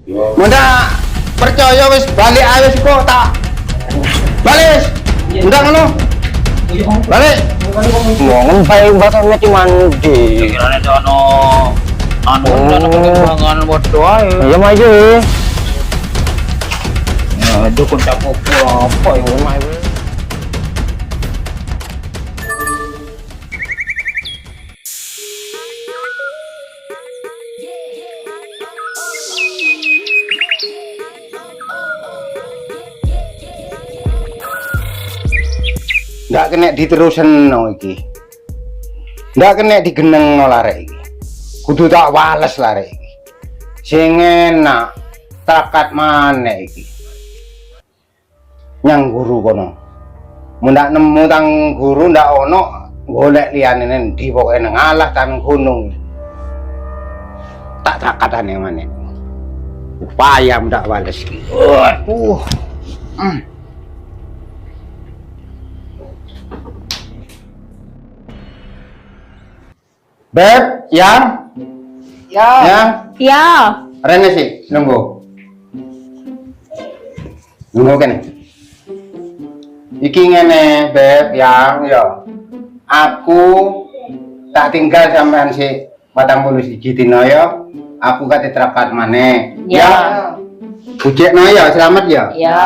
Menda percaya wis balik ae wis kok tak. Balik. Ndang ngono. Balik. Ngomong bae bakal mati mandi. Kirane ono anu perkembangan bodoh ae. Ya maju. Ya dukun capuk apa ya mah. Ndak kena diterusen no iki. Ndak kena digeneng no larek iki. Kudu tak wales larek iki. Sing enak takat maneh iki. Nyang guru kono. Mun ndak nemu tang guru ndak ono golek liyane endi pokoke nang alah tan gunung. Tak takatane maneh. Upaya ndak wales iki. Waduh. Beb, yang? Ya. Yang? Ya. Rene sih, nunggu. Nunggu kene. Iki ngene, Beb, yang yo. Aku tak tinggal sampean sih 41 dina yo. Aku kate terakat maneh. Ya. Bujekno ya, selamat ya. Ya.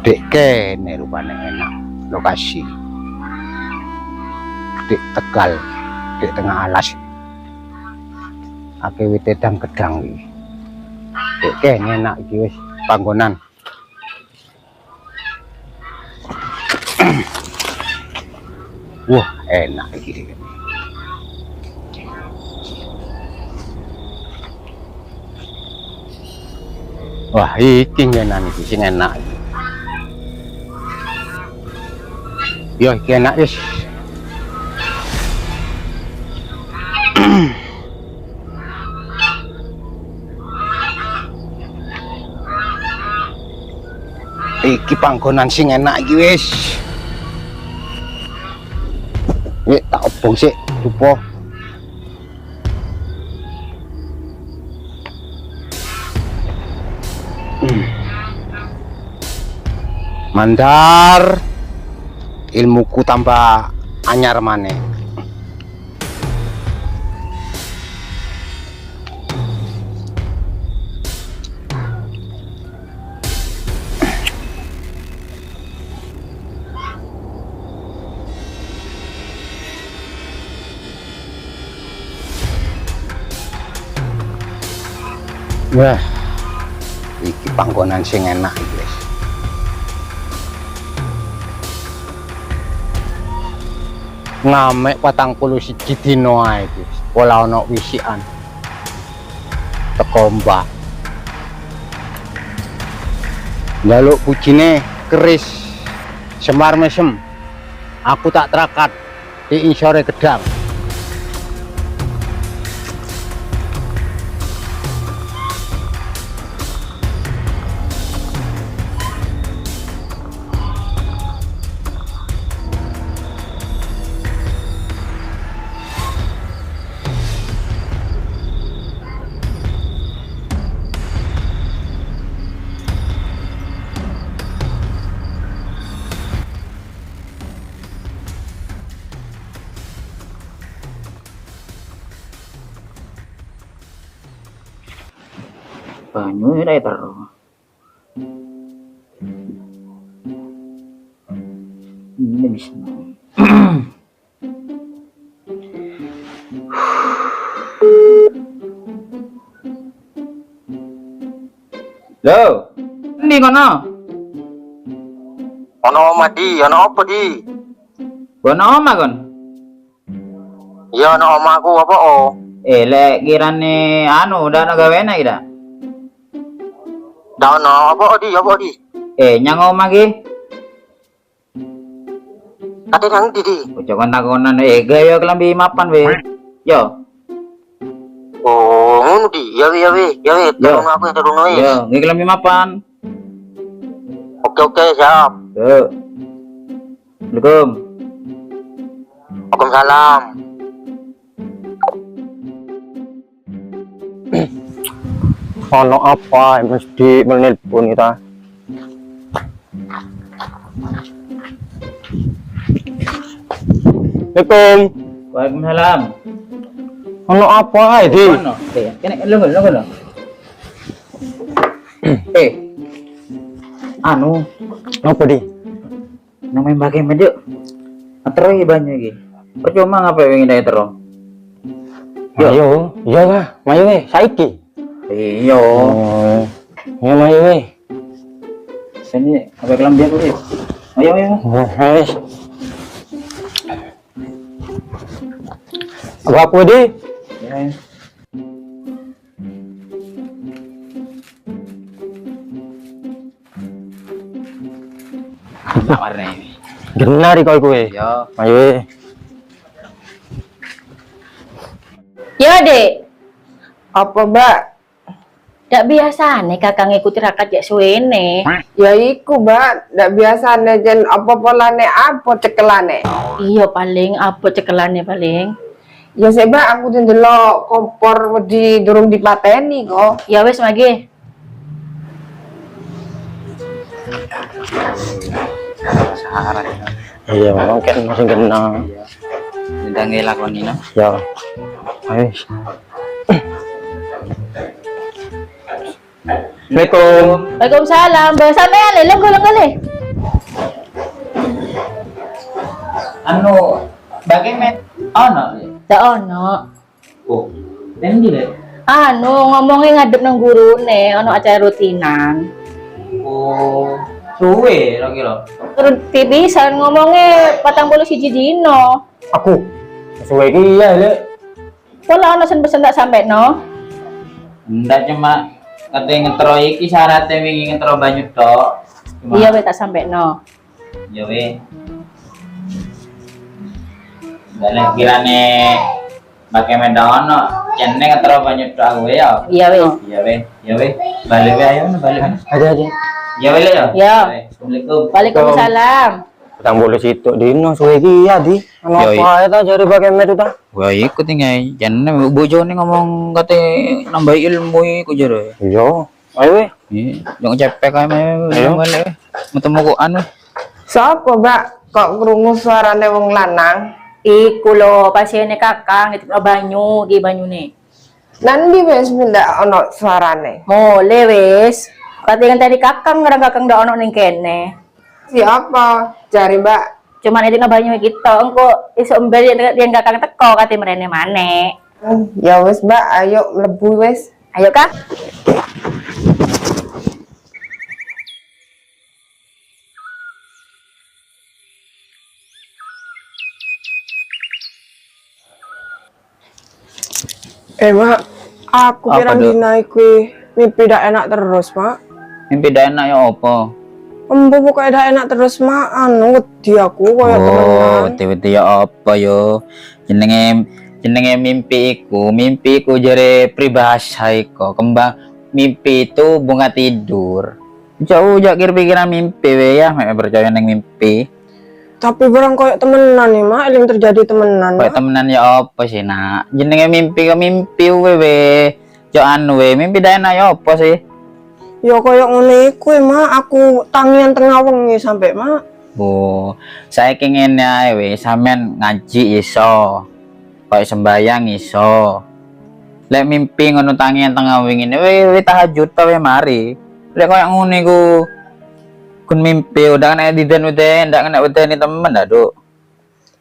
Dek kene rupane enak lokasi. Dek Tegal, dek tengah alas. Ake wit edang gedang iki. Dek kene enak iki wis panggonan. Wah, enak iki. Wah, iki ngenan iki sing enak iki. Yo, iki enak wis. Iki panggonan sing enak iki wis. Tak obong sik, lupa. Mandar ilmuku tambah anyar maneh. Wah, iki panggonan sing enak iki wis. Ngamek 41 dina ae iki. Ora ana wisikan. Teko mbak. Njaluk bujine keris Semar mesem. Aku tak terakat di insore gedang. Banyu ini terus. Ini bisa. Lo, ini kono. Ono omah di, ono apa di? Kono omah kon. Ya ono omahku apa oh? Lek kirane anu udah ana gaweane iki dak. Dah ono apa di? Apa di? Nyang omah ki. Kate nang di. Bocah kontak-konan gaya kelambi mapan we. Yo. Oh, ngono di. Ya we. Yo. Turun aku ya turun wae. Yo, nggih kelambi mapan. Oke, siap. Yuk. Assalamualaikum. Waalaikumsalam. Ono apa mesti menelpon kita? Assalamualaikum. Waalaikumsalam. Ono apa ini? Ono. Kene lho. Anu, Apa di? namanya bagi medio. Atro banyak iki. Percuma ngapa wingi ndak terus. Ayo, iya lah, mayo we, saiki. Iya. Oh, ya mayo we. Sini apa kelambi aku sih? Ayo. Wes. Aku di? Ya. Nak warna ini. Genar kau kowe. Yo. Mayo we. Ya, Dek. Apa, Mbak? Dak biasa nih kakak ngikuti rakat jak suwene. Ya iku, Mbak. Ndak biasa jen apa polane apa cekelane. Iya paling apa cekelane paling. Ya sik, Mbak, aku ndelok kompor wedi durung dipateni kok. Ya wes magi. Sahara. Iya, memang kan masih kena. Ndang ngelakoni no. Ya. Ayo. Assalamualaikum. Waalaikumsalam. Bawa sampean le lenggo le. Anu, bagaimana? Ono. Dak ono. Oh. Tendi le. Anu ngomongin ngadep nang gurune ono acara rutinan. Oh. Suwe lagi lo. Terus pisan ngomongnya 41 dino. Aku. Sesuai iki ya, Le. Pola ono sen pesen tak sampe no. Ndak cuma katanya ngetro iki syaratnya wingi ngetro banyu tok. Cuma Iya wes tak sampe no. ya we. Dalem kirane pakai mendang ono, jane ngetro banyu tok aku ya. Iya wes. Ya we. Balik we ayo balik. Aja. Ya we le ya. Ya. Assalamualaikum. Waalaikumsalam. Petang boleh situ dino suwe iki ya di. Ono Yoi. apa eta jare pakai metu ta? Wah ikut tinggal, jane bojone ngomong kate nambah ilmu iku jare. Iya. Ayo we. Iya, jangan cepek ae Ayo. ayo balik. Ketemu kok anu. Sopo, Mbak? Kok krungu suarane wong lanang? Iku lo pasiene kakak ngitip banyu di banyune. Nandi wis ndak ono suarane. Mole wes. Katingan tadi kakang ngarang kakang ndak ono ning kene. Siapa? Jari, Mbak. Cuman itu banyu kita engko iso mbeli yang kakang teko kate mrene maneh. Ya wis, Mbak, ayo mlebu wis. Ayo Kak. Mak, aku Apa, pirang Dok? dina iki mimpi dak enak terus, Mak. Mimpi dak enak ya apa? Embu pokoknya dak enak terus, Mak. Anu wedi aku koyo temenan. Tiba-tiba ya apa yo? Jenenge mimpi iku jare pribahasa iku. Kembang mimpi itu bunga tidur. Jauh jakir pikiran mimpi we ya, mek percaya nang mimpi. Tapi barang koyo temenan nih, Mak, yang terjadi temenan. Kayak Mak. temenan ya apa sih, Nak? Jenenge mimpi ke mimpi we. Jo anu we, mimpi dak enak ya apa sih? Ya koyo ngene iku, Mak. Aku tangian tengah wengi sampai, Mak. Bu, saya kengin ya we sampean ngaji iso. Kayak sembayang iso. Lek mimpi ngono tangian tengah wingi we tahajud ta we mari. Lek koyo ngene iku kun mimpi udah kena diden ndak kena wedeni temen dah, Duk.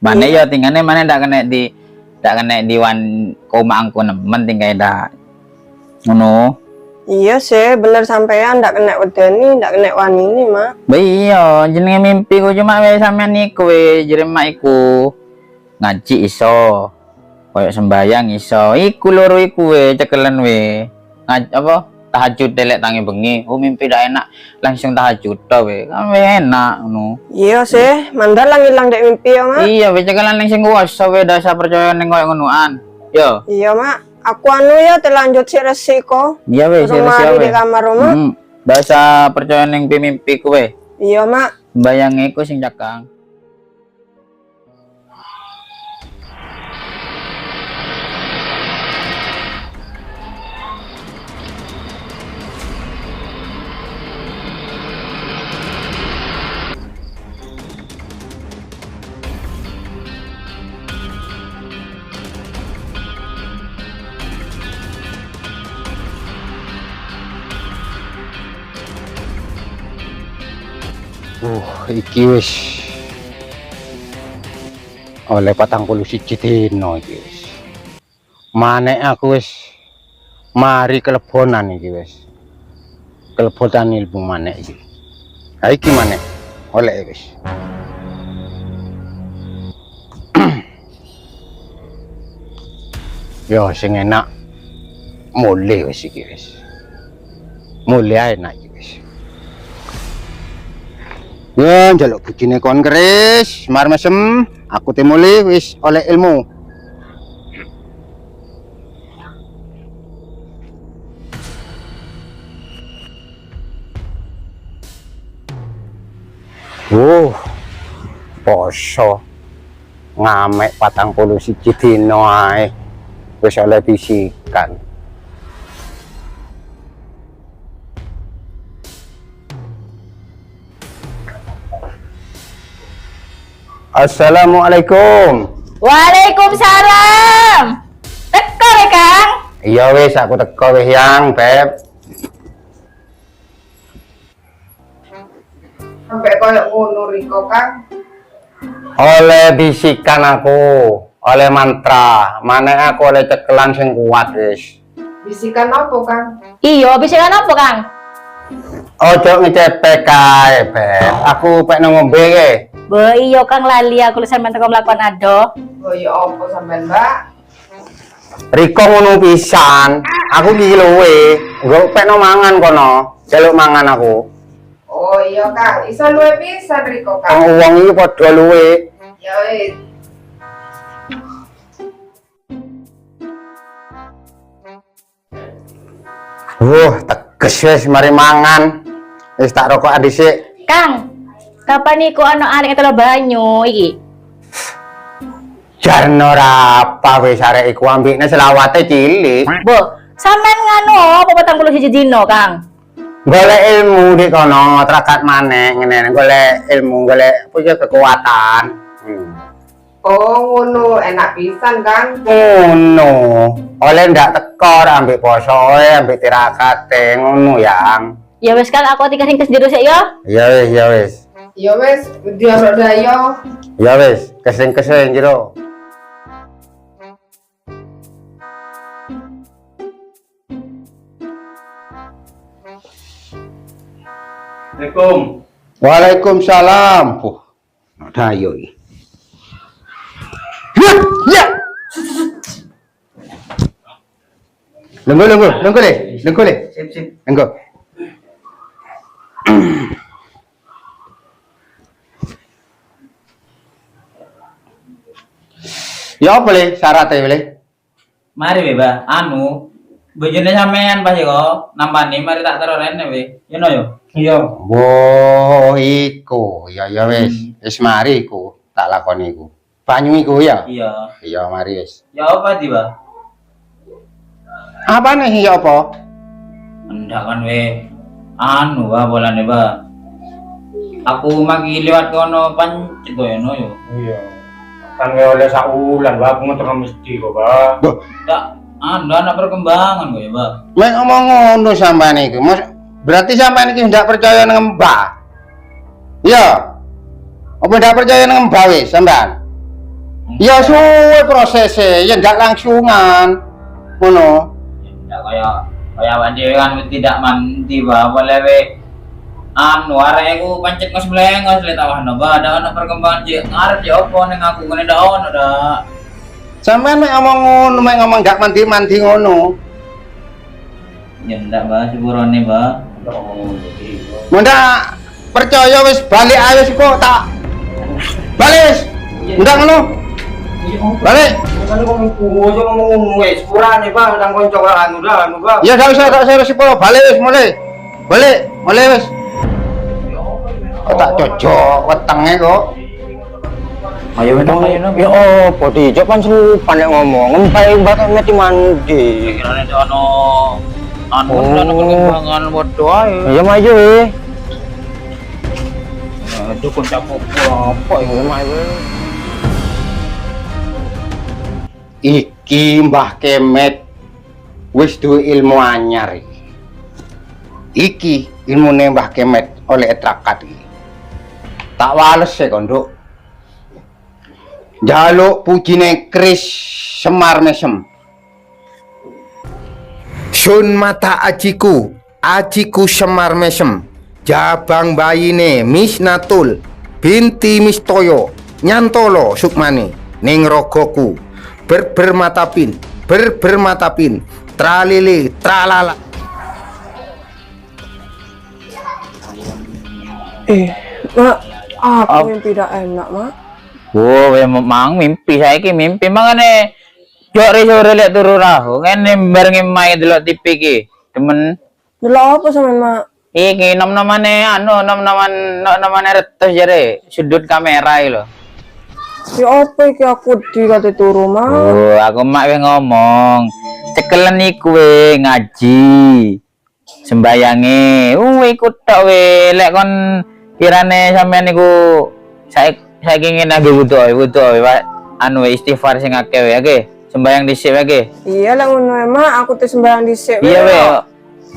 Mane ya tingane mane ndak kena di wan koma angku nemen tinggal dak. Ngono. Iya sih, bener sampean ndak kena wedeni, ndak kena wani nih, Mak. Iya, jenenge mimpi ku cuma we sampean iku we jere mak iku ngaji iso. Kayak sembayang iso. Iku loro iku we cekelen we. Apa? Tahajud delek tangi bengi. Oh mimpi dak enak, langsung tahajud to we. Kan we enak ngono. Iya sih, mandar lang ilang dek mimpi ya, Mak. Iya, we cekelen langsung kuwasa we dasar percaya ning koyo ngonoan. Yo. Iya, Mak. Aku anu ya telanjut si resiko. Iya we, Rumah siapa di we. kamar rumah. Dasar percaya ning mimpi ku we. Iya, Mak. Sembayang iku sing cakang. Iki wis oleh 41 dino iki wis. Manek aku wis mari kelebonan iki wis. Kelebonan ilmu manek iki. Ha iki manek oleh wis. Yo sing enak mulai wis iki wis. Mulai enak iki wis. Ya, njaluk bojone kon keris, mar mesem, aku te mulai wis oleh ilmu. Poso ngamek 41 dino ae wis oleh bisikan. Assalamualaikum. Waalaikumsalam. Teko ya, Kang. Iya wis aku teko wis yang, Beb. Sampai koyo ngono Riko, Kang. Oleh bisikan aku, oleh mantra, mana aku oleh cekelan sing kuat wis. Bisikan apa, Kang? Iya, bisikan apa, Kang? Ojo ngecepek kae, Beb. Aku pek nang ngombe ke. Bo iya Kang lali aku sampean teko mlakukan ado. Oh ya apa sampean, Mbak? Riko ngono pisan. Aku iki luwe, nggo pek nang mangan kono. Jaluk mangan aku. Oh iya, Kang. Iso luwe pisan Riko, Kang. Wong iki padha luwe. Ya wis. Teges wis mari mangan. Wis tak rokokan dhisik. Kang, kapan iku ana arek telo banyu iki? Jarno apa wis arek iku ambekne selawate cilik. Bo, sampean nganu apa 41 dino, Kang? Golek ilmu di kono, terakat maneh ngene golek ilmu, golek punya kekuatan. Oh ngono, enak pisan, Kang. Ngono. Oleh ndak tekor ambek posoe, ambek tirakate ngono yang. Ya wis Kang, aku tinggal ringkes jero sik ya. Ya wis, ya wis. Ya wis, diorok dayo. Ya wis, kesing-kesing jero. Assalamualaikum. Waalaikumsalam. Dayo iki. Ya. Lenggo le. Sip. Lenggo. Ya apa le syaratnya le? Mari we, Bah. Anu, bojone sampean pas kok nampani mari tak tero rene we. Yo no yo. Iya. Wo iku, ya wis. Wis mari iku tak lakoni iku. Banyu iku ya? Iya. Iya mari wis. Ya apa di, Bah? Apa nih ya apa? Ndak kan we. Anu, Bah, bolane, Bah. Aku magi lewat kono pancet koyo no yo. Iya. Kan we oleh sak wulan, Pak. Aku ngeterno mesti kok, Pak. Ndak, anu anak perkembangan kok ya, Bah. Mek ngomong ngono sampean iku. Berarti sampean iki ndak percaya nang Mbah. Iya. Apa ndak percaya nang Mbah wis sampean? Ya suwe prosesnya, ya ndak langsungan. Ngono. Ndak kaya awak dhewe kan tidak mandi, Bah. Boleh we anu arek iku pancet ngos mlengos le tawahno, Bah. Ada ana perkembangan je ngarep je opo ning aku ngene ndak ono dak. Sampean mek ngomong ngono, mek ngomong ndak mandi-mandi ngono. Ya ndak, Bah, sepurone, Bah. Ndak percaya wis balik ae wis kok tak. Balik wis. Ndak ngono. Balik. Kan kok ngomong wis sepurane, Pak. Nang kanca anu Pak. Ya gak usah resiko, balik wis mulai. Balik wis. Kok tak cocok wetenge kok. Ayo minum, ayo minum. Ya apa di Japan selupan yang ngomong. Ngempai bakal mati mandi. Kirane ono anu ono perkembangan bodo ae. Ya maju eh. Aduh kocak apa Ya maju. Iki Mbah Kemet wis duwe ilmu anyar iki. Iki ilmune Mbah Kemet oleh Etrakat iki. Tak wales e konduk. Jaluk pujine Kris Semar Mesem. Sun mata ajiku, ajiku Semar Mesem. Jabang bayine Misnatul binti Mistoyo nyantolo sukmane ning rogoku. Bermatapin, bermatapin, tralili, tralala. Mak, aku yang tidak enak, Mak. Oh, memang mimpi saiki mimpi mangane jok sore lek turu rahu ngene bareng main delok TV iki. Temen Delok apa sama Mak? iki nom-nomane anu nom-nomane retus jare sudut kamera iki lho. Ya apa iki aku dikate turu, Mak? Oh, aku mak wis ngomong. Cekelen iku we ngaji. Sembayange. Ikut tok we. Lek kon kirane sampean niku saiki ngene nggih wudu we anu we istighfar sing akeh we nggih. Sembayang dhisik we. Iya lah ngono Mak, aku teh sembahyang dhisik. Iya we.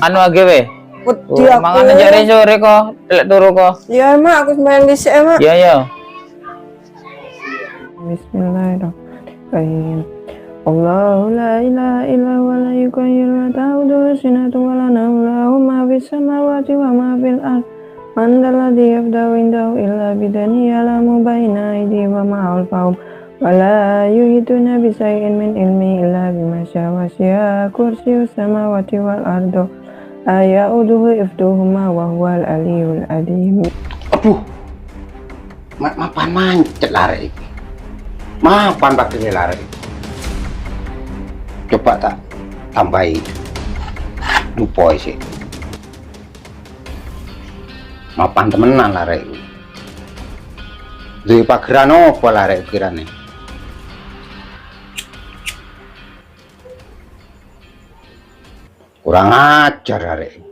Anu age we. Wedi aku. Mangane jare sore kok lek turu kok. Iya Mak, aku sembahyang dhisik, Mak. Iya ya. Bismillahirrahmanirrahim. Allahu la ilaha illa huwa la yughayyiru ma ta'udu sinatu wa la nawm lahu ma fis samawati wa ma fil ard. Man dalladhi yafdahu indahu illa bidani ya'lamu baina aydihim wa ma khalfahum wa la yuhituna bi shay'in min ilmi illa bima syaa wa wasi'a kursiyyus samawati wal ardo la ya'uduhu hifdhuhuma wa huwal aliyyul azim. Aduh. Mapan mancet lare iki. Mapan pakai lare. Coba tak tambahi dupo sih. Mapan temenan lare iki. Duwe pageran apa lare kirane? Kurang ajar lare.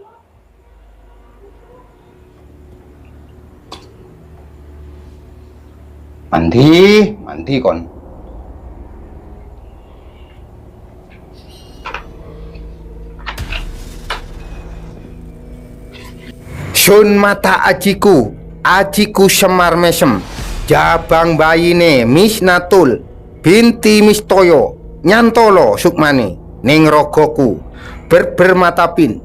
Mandi kon. Sun mata ajiku, ajiku Semar Mesem. Jabang bayine Misnatul binti Mistoyo nyantolo sukmane ning rogoku. Bermatapin,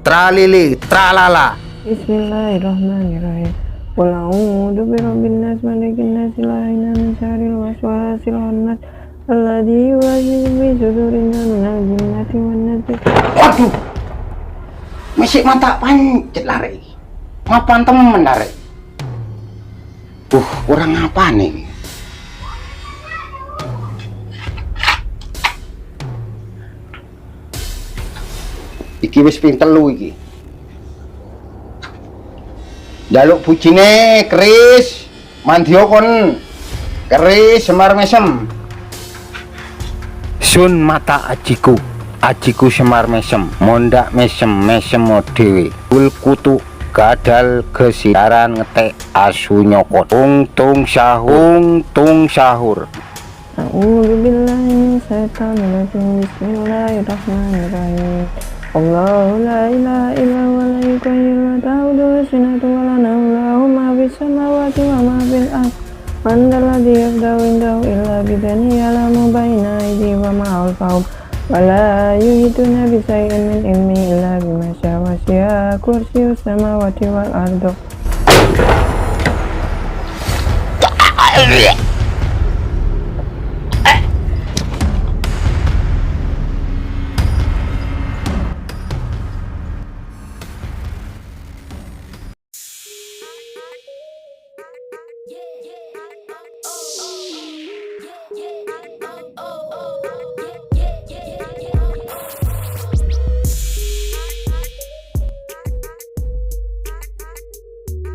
tralili, tralala. Bismillahirrahmanirrahim. Qul a'udzu birabbin nas malikin nas ilahin min syarril waswasil khannas alladzi yuwaswisu fi sudurin nas minal jinnati wan nas. Waduh. Masih mata pancet lare. Ngapan temen lare. Kurang apa nih? Iki wis ping 3 iki. Jaluk bujine Kris mandio kon Kris Semar Mesem. Sun mata ajiku, ajiku Semar Mesem. Mondak mesem dhewe. Kul kutu gadal kesiaran ngetek asu nyokot. Tung sahur. A'udzu billahi minasyaitonir rajim. Bismillahirrahmanirrahim. Allahu la ilaha illa huwa la yughayyiru ma ta'udu sinatu wa la nawm lahu ma fis samawati wa ma fil ard. Man dalladhi yafdahu indahu illa bidani ya'lamu baina aydihim wa ma khalfahum wa la yuhituna bi shay'in min ilmi illa bima syaa wa wasi'a kursiyyus samawati wal ardo.